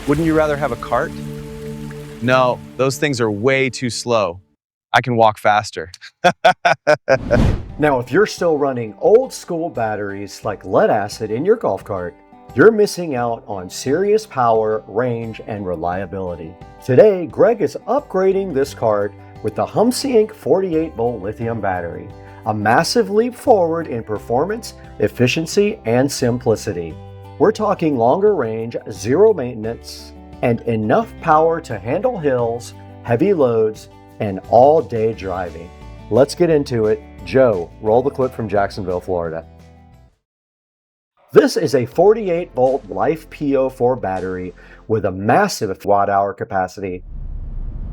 Wouldn't you rather have a cart? No, those things are way too slow. I can walk faster. Now, if you're still running old school batteries like lead acid in your golf cart, you're missing out on serious power, range, and reliability. Today, Greg is upgrading this cart with the Humsienk 48V lithium battery, a massive leap forward in performance, efficiency, and simplicity. We're talking longer range, zero maintenance, and enough power to handle hills, heavy loads, and all-day driving. Let's get into it. Joe, roll the clip from Jacksonville, Florida. This is a 48-volt Life PO4 battery with a massive watt-hour capacity.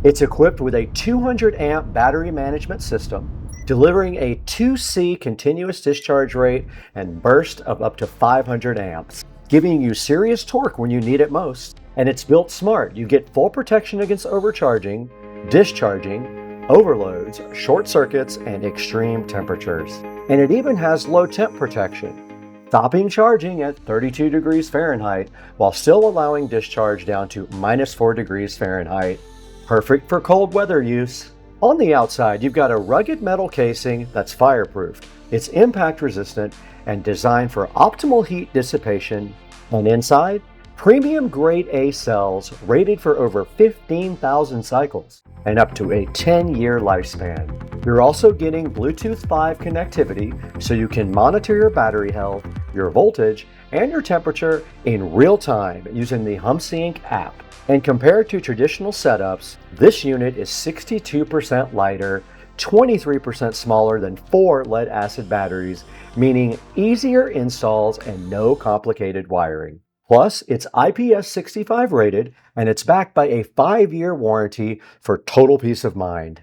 It's equipped with a 200-amp battery management system, delivering a 2C continuous discharge rate and burst of up to 500 amps, giving you serious torque when you need it most. And it's built smart. You get full protection against overcharging, discharging, overloads, short circuits, and extreme temperatures. And it even has low temp protection, stopping charging at 32 degrees Fahrenheit while still allowing discharge down to -4 degrees Fahrenheit. Perfect for cold weather use. On the outside, you've got a rugged metal casing that's fireproof. It's impact resistant and designed for optimal heat dissipation. And inside, premium grade A cells rated for over 15,000 cycles and up to a 10-year lifespan. You're also getting Bluetooth 5 connectivity so you can monitor your battery health, your voltage, and your temperature in real time using the Humsienk app. And compared to traditional setups, this unit is 62% lighter, 23% smaller than 4 lead acid batteries, meaning easier installs and no complicated wiring. Plus, it's IPS65 rated, and it's backed by a 5-year warranty for total peace of mind.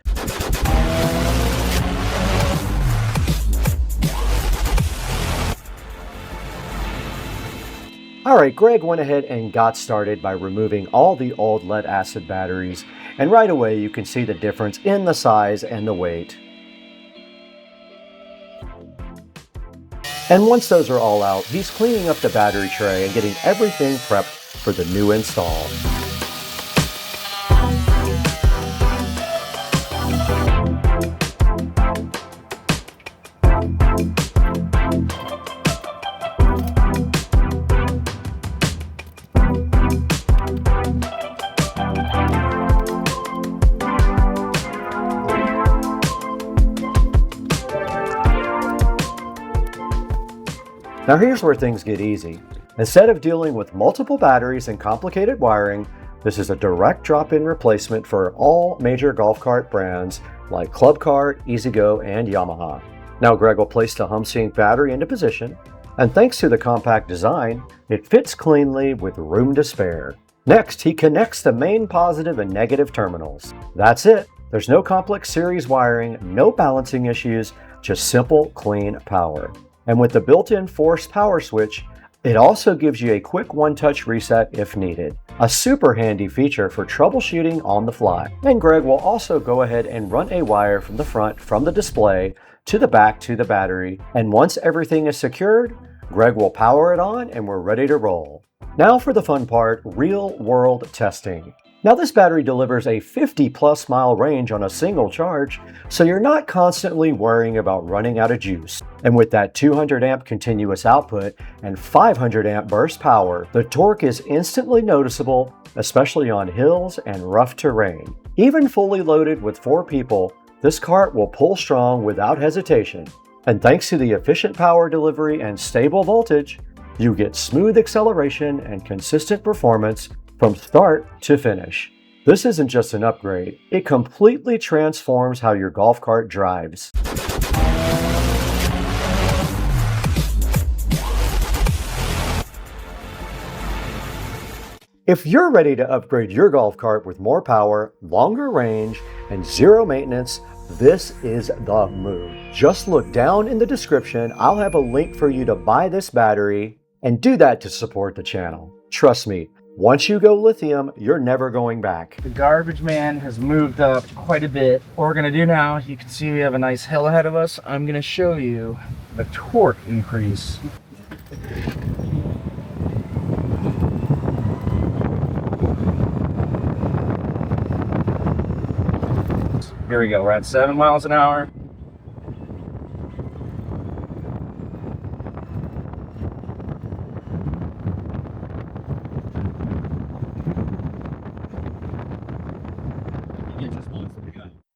Alright, Greg went ahead and got started by removing all the old lead acid batteries, and right away you can see the difference in the size and the weight. And once those are all out, he's cleaning up the battery tray and getting everything prepped for the new install. Now here's where things get easy. Instead of dealing with multiple batteries and complicated wiring, this is a direct drop-in replacement for all major golf cart brands like Club Cart, E-Z-GO, and Yamaha. Now Greg will place the Humsienk battery into position, and thanks to the compact design, it fits cleanly with room to spare. Next, he connects the main positive and negative terminals. That's it. There's no complex series wiring, no balancing issues, just simple, clean power. And with the built-in forced power switch, it also gives you a quick one-touch reset if needed. A super handy feature for troubleshooting on the fly. And Greg will also go ahead and run a wire from the front, from the display, to the back to the battery. And once everything is secured, Greg will power it on and we're ready to roll. Now for the fun part, real-world testing. Now this battery delivers a 50+ mile range on a single charge, so you're not constantly worrying about running out of juice. And with that 200 amp continuous output and 500 amp burst power, the torque is instantly noticeable, especially on hills and rough terrain. Even fully loaded with 4 people, this cart will pull strong without hesitation. And thanks to the efficient power delivery and stable voltage, you get smooth acceleration and consistent performance from start to finish. This isn't just an upgrade, it completely transforms how your golf cart drives. If you're ready to upgrade your golf cart with more power, longer range, and zero maintenance, this is the move. Just look down in the description. I'll have a link for you to buy this battery, and do that to support the channel. Trust me, once you go lithium, you're never going back. The garbage man has moved up quite a bit. What we're gonna do now, you can see we have a nice hill ahead of us. I'm gonna show you the torque increase. Here we go. We're at 7 miles an hour.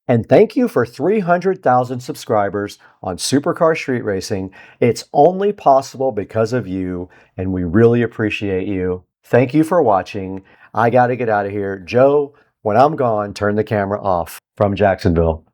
And thank you for 300,000 subscribers on Supercar Street Racing. It's only possible because of you, and we really appreciate you. Thank you for watching. I got to get out of here. Joe, when I'm gone, turn the camera off. From Jacksonville.